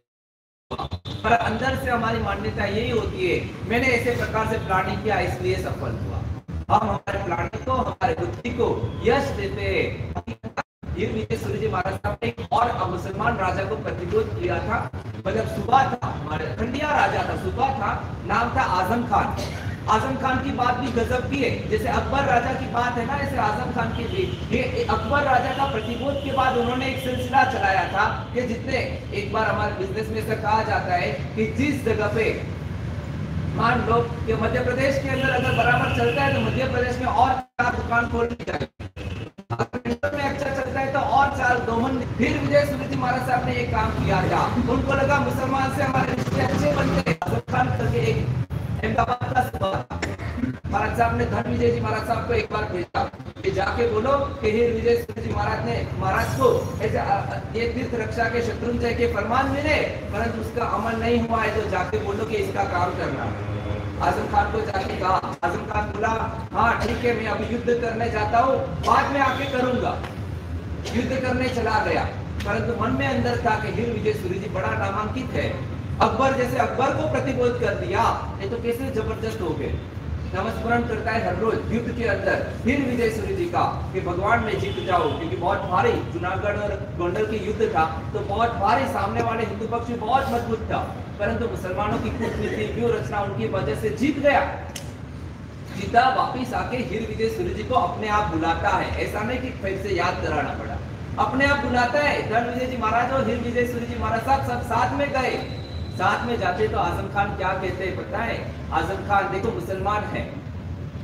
A: पर अंदर से हमारी मान्यता यही होती है मैंने ऐसे प्रकार से प्लानिंग किया इसलिए सफल हुआ। हम हमारे प्लानिंग को, हमारे बुद्धि को यश देते हैं। हीर विजय सूर्य जी महाराज साहब ने एक और मुसलमान राजा को प्रतिरोध किया था, मतलब सूबा था, हमारे खंडिया राजा था, सूबा था, नाम था आजम खान। आजम खान की बात भी गजब की है। जैसे अकबर राजा की बात है ना, ऐसे आजम खान की भी। ये अकबर राजा का प्रतिबोध के बाद उन्होंने एक सिलसिला चलाया था कि जितने, एक बार हमारे बिजनेस में ऐसा कहा जाता है कि जिस जगह पे मान लो कि मध्य प्रदेश के अंदर अगर बराबर चलता है तो मध्य प्रदेश में और 4 दुकान खोलनी चाहिए, में अच्छा चलता है तो और 4 दोमन। फिर विजय सूर्य जी महाराज साहब ने एक काम किया था, उनको लगा मुसलमान से हमारे रिश्ते अच्छे बनते हैं। आजम खान करके एक अहमदाबाद का सूबा था, महाराज साहब ने धन विजय जी महाराज साहब को एक बार भेजा कि जाके बोलो कि हीर विजय सूर्य जी महाराज को ऐसे ये तीर्थ रक्षा के शत्रुंजय के फरमान मिले, परंतु उसका अमल नहीं हुआ है तो जाके बोलो कि इसका काम करना। आजम खान को जाके कहा, आजम खान बोला हाँ ठीक है मैं अभी युद्ध करने जाता हूँ, बाद में आके करूंगा। युद्ध करने चला गया, परंतु मन में अंदर था कि हीर विजय सूर्य जी बड़ा नामांकित है। अकबर जैसे अकबर को प्रतिबोध कर दिया, ये तो कैसे जबरदस्त हो गए। नमस्मरण करता है हर रोज युद्ध के अंदर हीर विजय सूर्य जी का कि भगवान मैं जीत जाऊं, क्योंकि बहुत भारी जूनागढ़ और गोंडल की युद्ध था तो बहुत भारी, सामने वाले हिंदू पक्ष बहुत मजबूत था, परंतु मुसलमानों की कूटनीति व्यूह रचना उनकी वजह से जीत गया। जीता, वापिस आके हीर विजय सूर्य जी को अपने आप बुलाता है, ऐसा नहीं कि फिर से याद कराना पड़ा, अपने आप बुलाता है। धन विजय जी महाराज और हीर विजय सूर्य जी महाराज साहब सब साथ में गए। साथ में जाते तो आजम खान क्या कहते हैं पता है? आजम खान देखो मुसलमान है,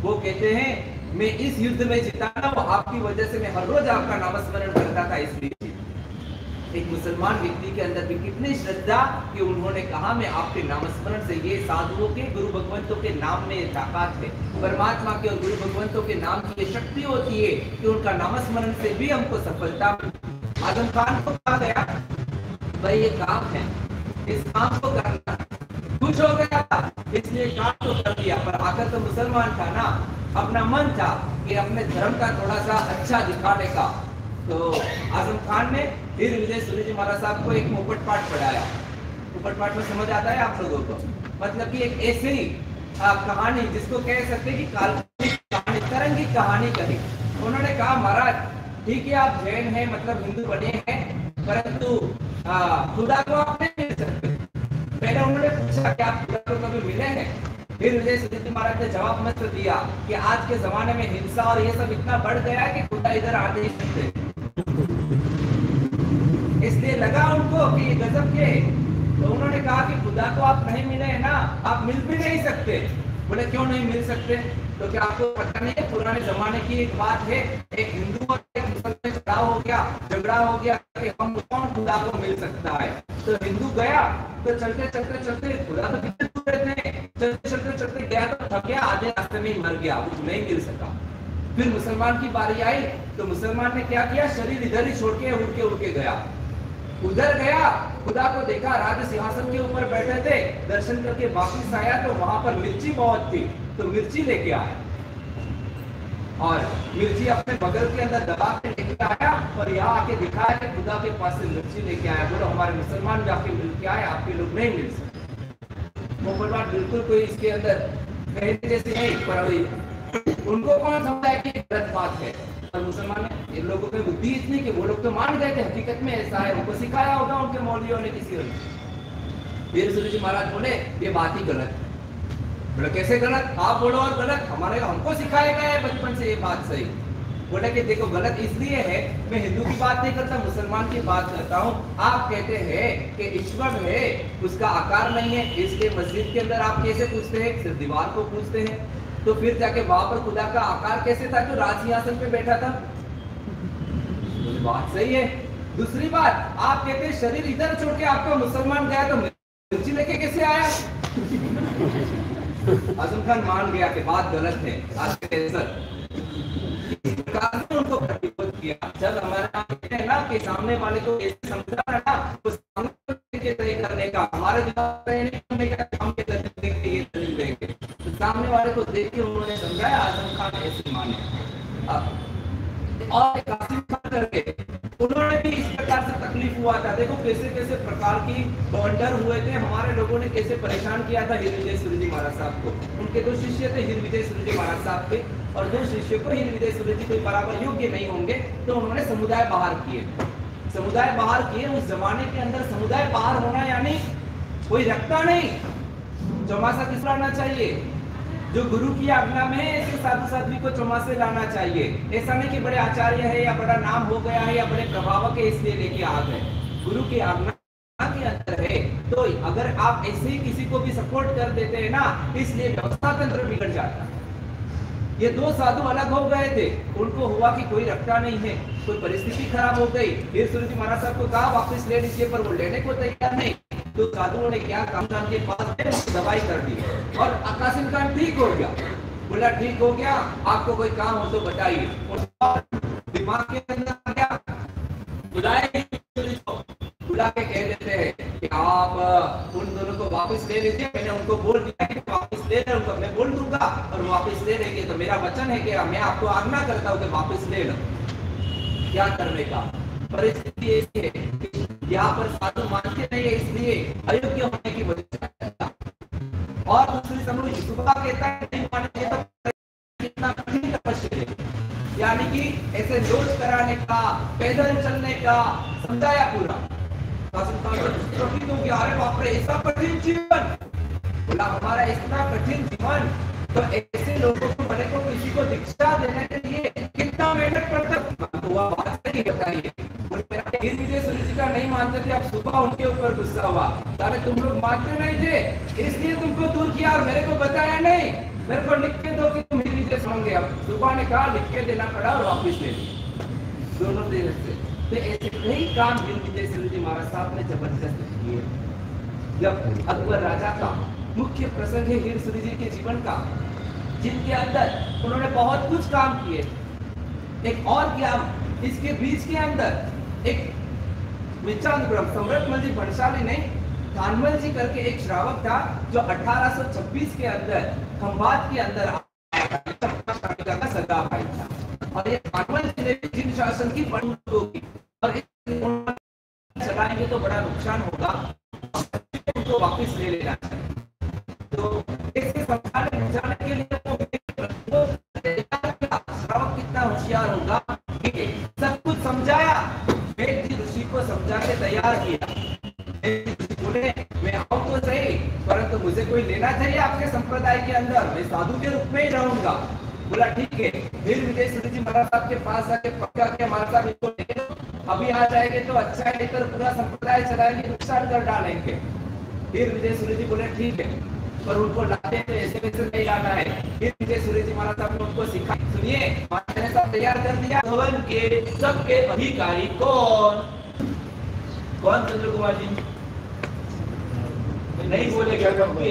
A: वो कहते हैं मैं इस युद्ध में जीता ना, वो आपकी वजह से मैं हर रोज आपका नामस्मरण करता था इसलिए। एक मुसलमान व्यक्ति के अंदर भी कितनी श्रद्धा कि उन्होंने कहा मैं आपके नामस्मरण से, ये साधुओं के गुरु भगवंतों के नाम में ताकत है, परमात्मा के और गुरु भगवंतों के नाम की शक्ति होती है कि उनका नामस्मरण से भी हमको सफलता। आजम खान को कहा गया भाई ये काम है, इस काम को करना, कुछ हो गया था इसलिए काम तो कर दिया, पर आकर तो मुसलमान था ना, अपना मन था कि अपने धर्म का थोड़ा सा अच्छा दिखाने का। तो आजम खान ने हीर विजय सूर्य जी महाराज साहब को एक मुकुट पाठ पढ़ाया। मुकुट पाठ में समझ आता है आप लोगों को? मतलब कि एक ऐसी कहानी जिसको कह सकते कि काल्पनिक कहानी, तरंगी कहानी कही। उन्होंने कहा महाराज ठीक है आप जैन हैं, मतलब हिंदू बने हैं, परंतु खुदा को आप नहीं मिल सकते। पहले उन्होंने पूछा कि आप खुदा को कभी मिले हैं? फिर विजय सूर्य जी महाराज ने जवाब मत दिया कि आज के जमाने में हिंसा और ये सब इतना बढ़ गया है कि खुदा इधर आ नहीं सकते। इसलिए लगा उनको कि ये गजब के तो उन्होंने कहा कि खुदा को आप नहीं मिले हैं ना, आप मिल भी नहीं सकते। बोले क्यों नहीं मिल सकते? तो क्या आपको पता नहीं है, पुराने जमाने की एक बात है, एक हिंदू और एक मुसलमान में झगड़ा हो गया कि हम कौन खुदा को मिल सकता है। तो हिंदू गया, तो चलते चलते चलते, खुदा तो कितने दूर रहते हैं, चलते चलते चलते गया तो थक गया, आधे रास्ते में ही मर गया, वो नहीं मिल सका। फिर मुसलमान की बारी आई, तो मुसलमान ने क्या किया, शरीर इधर ही छोड़ के उड़ के गया, उधर गया, खुदा को देखा, राज सिंहासन के ऊपर बैठे थे, दर्शन करके वापिस आया तो वहां पर मिर्ची बहुत थी, तो मिर्ची लेके आया और मिर्ची अपने बगल के अंदर दबा के लेके आया और यहाँ आके दिखाया कि खुदा के पास से मिर्ची लेके आया। बोलो हमारे मुसलमान जाके मिल के आए, आपके लोग नहीं मिल सकते। मुसलमान बिल्कुल कोई इसके अंदर कहने जैसे नहीं, पर उनको कौन समझाया कि गलत बात है। और मुसलमान ने, इन लोगों की बुद्धि इतनी कि वो लोग तो मान गए थे हकीकत में ऐसा है, उनको सिखाया होगा उनके मौलवियों ने किसी ने। वीर सूर्य जी महाराज बोले ये बात ही गलत है। बोले कैसे गलत? आप बोलो और गलत, हमारे हमको सिखाया गया है बचपन से ये बात सही। बोले कि देखो गलत इसलिए है, मैं हिंदू की बात नहीं करता, मुसलमान की बात करता हूँ। आप कहते हैं कि ईश्वर है, उसका आकार नहीं है, इसलिए मस्जिद के अंदर आप कैसे पूछते हैं? सिर्फ दीवार को पूछते हैं। तो फिर जाके वहां पर खुदा का आकार कैसे था जो राज सिंहासन पे बैठा था? बात सही है। दूसरी बात, आप कहते हैं शरीर इधर छोड़ के आपका मुसलमान गया तो मिर्ची लेके कैसे आया? आजम खान मान गया कि बात गलत है, उनको प्रतिरोध किया। जब हमारे है ना कि सामने वाले को ऐसे समझा है ना, तो सामने के तय करने का हमारे दिमाग में नहीं करने का, हम के देख के ये दलील देंगे। तो सामने वाले को देख के उन्होंने समझाया, आजम खान ऐसे माने। और कासिम खान करके उन्होंने भी इस प्रकार से तकलीफ हुआ था। देखो कैसे कैसे प्रकार की वंडर हुए थे, हमारे लोगों ने कैसे परेशान किया था हीर विजय सूर्य जी महाराज साहब को। उनके दो शिष्य थे हीर विजय सूर्य जी महाराज साहब के, और दो शिष्यों को हीर विजय सूर्य जी कोई बराबर योग्य नहीं होंगे, तो उन्होंने समुदाय बाहर किए। समुदाय बाहर किए, उस जमाने के अंदर समुदाय बाहर होना यानी कोई रखता नहीं, चौमासा किस लाना चाहिए, जो गुरु की आज्ञा में ऐसे साधु साध्वी को चौमासे लाना चाहिए। ऐसा नहीं कि बड़े आचार्य है या बड़ा नाम हो गया है या बड़े प्रभावक है इसलिए लेके आ गए। गुरु की आज्ञा के अंदर है, तो अगर आप ऐसे ही किसी को भी सपोर्ट कर देते हैं ना, इसलिए व्यवस्था तंत्र बिगड़ जाता है। ये दो साधु अलग हो गए थे, उनको हुआ कि कोई रखता नहीं है, कोई परिस्थिति खराब हो गई, वीर सूर्य जी महाराज साहब को कहा वापस ले लीजिए, पर वो लेने को तैयार नहीं। तो साधुओं ने क्या काम खान के पास दवाई कर दी और कासिम खान ठीक हो गया। बोला ठीक हो गया, आपको कोई काम हो तो बताइए। दिमाग के अंदर आ गया, बुला के कह देते हैं कि आप उन दोनों को वापस ले लीजिए, मैंने उनको बोल दिया कि वापस ले रहे, उनको मैं बोल दूंगा और वापस ले लेंगे, तो मेरा वचन है कि मैं आपको आज्ञा करता हूँ कि वापस ले लो। क्या करने का? परिस्थिति ऐसी है कि यहाँ पर साधु मानते नहीं है, इसलिए अयोग्य होने की वजह से। और दूसरी समूह सुबह कहता है नहीं मानेंगे तो कितना कठिन तपस्या है, यानी कि ऐसे जोश कराने का, पैदल चलने का समझाया पूरा। प्रतीत हो गया, अरे बाप रे ऐसा कठिन जीवन, बोला हमारा इतना कठिन जीवन, तो ऐसे लोगों को बड़े को किसी को दीक्षा देने के लिए कितना मेहनत करता हुआ, बात नहीं बताइए। हीर विजय सूर्य जी का नहीं मानते थे, अब सुबह उनके ऊपर गुस्सा हुआ, अरे तुम लोग मानते नहीं थे इसलिए तुमको दूर किया और मेरे को बताया नहीं, मेरे को लिख के दो कि तुम हीर विजय होंगे। अब सुबह ने कहा लिख के देना पड़ा और वापिस ले लिया, दोनों देने से। तो ऐसे कई काम हीर विजय सूर्य जी महाराज साहब ने जबरदस्त किए। जब अकबर राजा का मुख्य प्रसंग है हीर सूर्य जी के जीवन का, जिनके अंदर उन्होंने बहुत कुछ काम किए। एक और क्या, इसके बीच के अंदर एक सम्राट जी भंसाली ने कानमल जी करके एक श्रावक था जो 1826 के अंदर खंभात के अंदर का सरदार भाई था, और ये कानमल जी ने जिन शासन की बड़ी होगी और चलाएंगे तो बड़ा नुकसान होगा, उनको वापस ले लेना चाहिए। तो इसके समझाने के लिए श्रावक कितना होशियार होगा, सब कुछ समझाया, ऋषि को समझा के तैयार किया। बोले मैं आऊं तो सही, परंतु मुझे कोई लेना चाहिए आपके संप्रदाय के अंदर, मैं साधु के रूप में ही रहूंगा। बोला ठीक है। फिर विजय सूर्य जी महाराज साहब के पास आके पक्का के हमारे साहब इसको लेके अभी आ जाएंगे तो अच्छा है, लेकर पूरा संप्रदाय चलाएंगे, नुकसान कर डालेंगे। फिर विजय सूर्य जी बोले ठीक है, पर उनको लाते तो ऐसे वैसे नहीं लाना है। फिर विजय सूर्य जी महाराज साहब ने उनको सिखा, सुनिए महाराज ने सब तैयार कर दिया। भवन के सबके अधिकारी कौन कौन? चंद्र कुमार जी नहीं बोले क्या कभी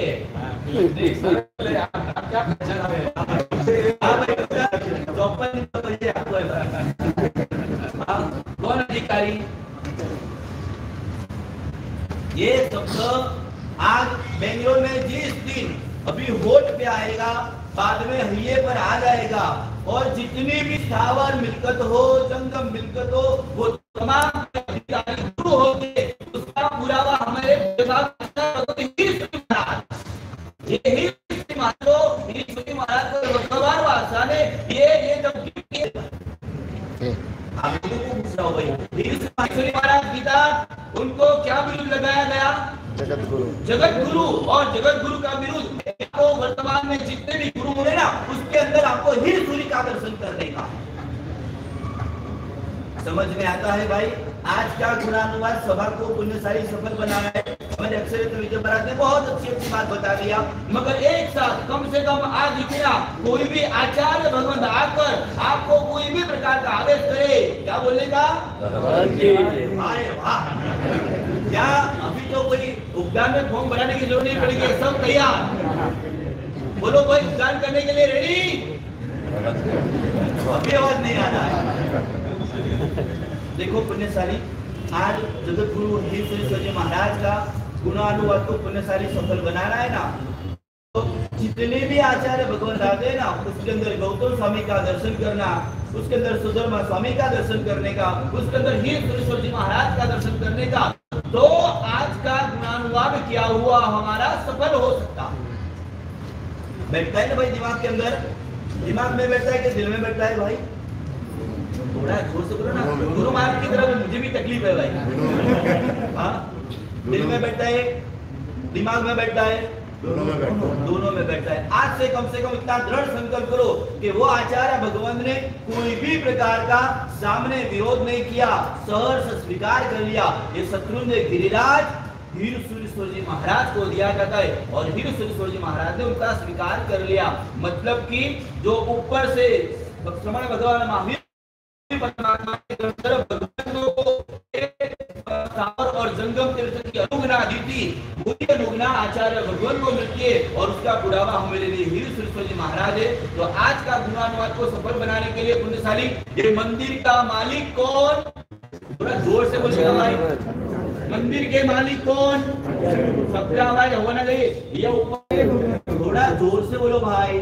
A: कौन अधिकारी? ये शब्द आज बेंगलोर में जिस दिन अभी होठ पे आएगा, बाद में हइये पर आ जाएगा, और जितनी भी स्थावर मिल्कत हो, जंगम मिल्कत हो, वो तमाम अधिकारी गुरु होंगे। उसका पुरावा हमारे महाराज भगवान वासा ने ये जब आप लोगों को पूछ रहा हूं भाई, महाराज गीता उनको क्या विरुद्ध लगाया गया? जगत गुरु। जगत गुरु, और जगत गुरु का विरुद्ध आपको वर्तमान में जितने भी गुरु होंगे ना, उसके अंदर आपको ही सूर्य का दर्शन करने का समझ में आता है भाई। आज का गुणानुवाद सभा को पुण्यशाली सफल बनाया है। हमारे अक्षर विजय महाराज ने बहुत अच्छी बात बता दिया, मगर एक साथ कम से कम आज इतना कोई भी आचार्य भगवान आकर आपको कोई भी प्रकार का आदेश करे, क्या बोलेगा? अरे वाह, क्या अभी तो कोई उपदान में फॉर्म भराने की जरूरत नहीं पड़ेगी, सब तैयार। बोलो कोई उपदान करने के लिए रेडी? अभी आवाज नहीं आ रहा है। देखो पुण्यशाली, आज जगत गुरु जी महाराज का गुणानुवाद को पुण्यशाली सफल बनाना है ना, तो जितने भी आचार्य भगवान आते हैं ना, उसके अंदर गौतम स्वामी का दर्शन करना, उसके अंदर सुधर्मा स्वामी का दर्शन करने का, उसके अंदर ही सुरेश्वर जी महाराज का दर्शन करने का, तो आज का गुणानुवाद किया हुआ हमारा सफल हो सकता। बैठता है ना भाई दिमाग के अंदर? दिमाग में बैठता है कि दिल में बैठता है भाई? थोड़ा जोर से बोलो ना, गुरु महाराज की तरफ मुझे भी तकलीफ है भाई। हाँ, दिल में बैठता है, दिमाग में बैठता है, दोनों में बैठता है। आज से कम इतना दृढ़ संकल्प करो कि वो आचार्य भगवान ने कोई भी प्रकार का सामने विरोध नहीं किया, सहर्ष स्वीकार कर लिया। ये शत्रु ने गिरिराज हीर सूर्येश्वर जी महाराज को दिया जाता है, और हीर सूर्येश्वर जी महाराज ने उनका स्वीकार कर लिया। मतलब कि जो ऊपर से श्रमण भगवान महावीर और जंगम तीर्थ की अनुग्रह दी थी, वही अनुग्रह आचार्य भगवान को मिलती है, और उसका पुरावा हमारे लिए हीर सूर्येश्वर जी महाराज है। तो आज का गुणानुवाद को सफल बनाने के लिए पुण्यशाली, ये मंदिर का मालिक कौन? थोड़ा जोर से बोलिएगा भाई। मंदिर के मालिक कौन? सबका आवाज होना चाहिए, ये ऊपर थोड़ा जोर से बोलो भाई।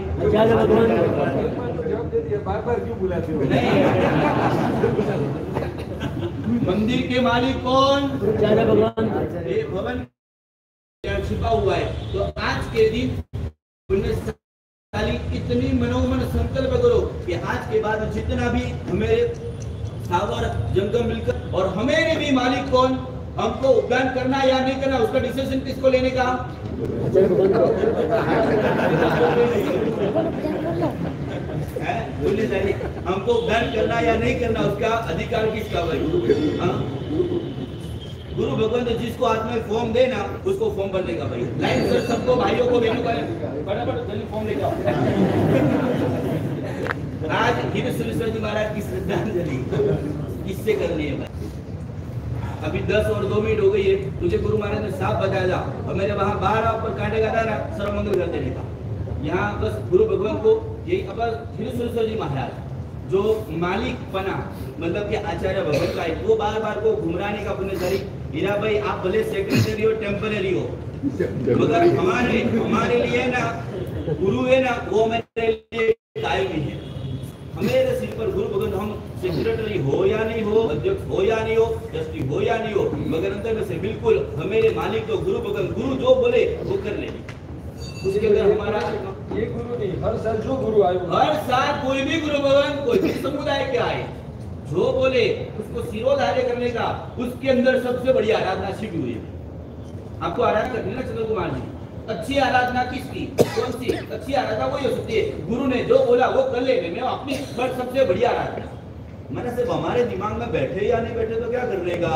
A: बार क्यों बुलाते हो? मंदिर के मालिक कौन? भगवान। ये भवन छिपा हुआ है। तो आज के दिन पुण्यशाली इतनी मनोमन संकल्प करो कि आज के बाद जितना भी हमारे स्थावर जंगम मिलकर, और हमें भी मालिक कौन, हमको उपदान करना या नहीं करना, उसका डिसीजन किसको लेने का? हमको उपदान करना या नहीं करना, उसका अधिकार किसका भाई? गुरु भगवान तो जिसको हाथ में फॉर्म दे ना, उसको फॉर्म भरने का भाई। लाइन सर, सबको भाइयों को बहनों को फटाफट जल्दी फॉर्म लेके आओ। आज हीर सूर्येश्वर जी महाराज की श्रद्धांजलि किससे करनी है भाई? अभी 10 और 2 मिनट हो गई है, तुझे गुरु महाराज ने साफ बताया था, और मैंने वहां बाहर ऊपर कांटे का था ना, सर्वमंगल कर देने का। यहाँ बस गुरु भगवान को यही, अब हीर सूर्येश्वर जी महाराज जो मालिक बना, मतलब कि आचार्य भगवान का है, वो बार बार को घुमराने का पुण्यशाली। हीरा भाई, आप भले सेक्रेटरी हो, टेम्पररी हो, मगर हमारे लिए ना गुरु है ना, वो मेरे लिए कायमी है। हमारे सिर पर गुरु भगवान, हम सेक्रेटरी हो या नहीं हो, अध्यक्ष हो या नहीं हो, ट्रस्टी हो या नहीं हो, मगर अंदर में से बिल्कुल हमारे मालिक तो गुरु भगवान, गुरु जो बोले वो कर ले। उसके अंदर हमारा
C: ये गुरु नहीं, हर साल जो गुरु आए,
A: हर साल कोई भी गुरु भगवान कोई भी समुदाय के आए, जो बोले उसको सिरोधार्य करने का, उसके अंदर सबसे बड़ी आराधना छिपी हुई है। आपको आराधना करनी है चंद्र कुमार जी। अच्छी आराधना किसकी? कौन सी अच्छी आराधना? वही हो सकती है गुरु ने जो बोला वो कर ले, मैं अपनी पर सबसे बढ़िया आराधना। मैंने सिर्फ हमारे दिमाग में बैठे या नहीं बैठे तो क्या कर लेगा?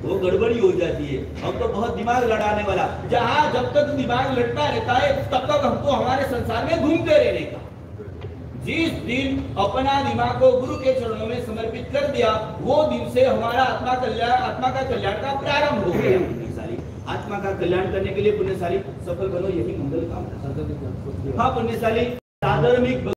D: वो गड़बड़ी हो जाती है। हम तो बहुत दिमाग लड़ाने वाला, जहां जब तक दिमाग लड़ता रहता है तब तक हमको हमारे संसार में घूमते रहने का। जिस दिन अपना दिमाग को गुरु के चरणों में समर्पित कर दिया, वो दिन से हमारा आत्मा का कल्याण का प्रारंभ हो गया। पुण्यशाली आत्मा का कल्याण करने के लिए पुण्यशाली सफल बनो, यही मंगल कामना। हाँ पुण्यशाली, साधर्मिक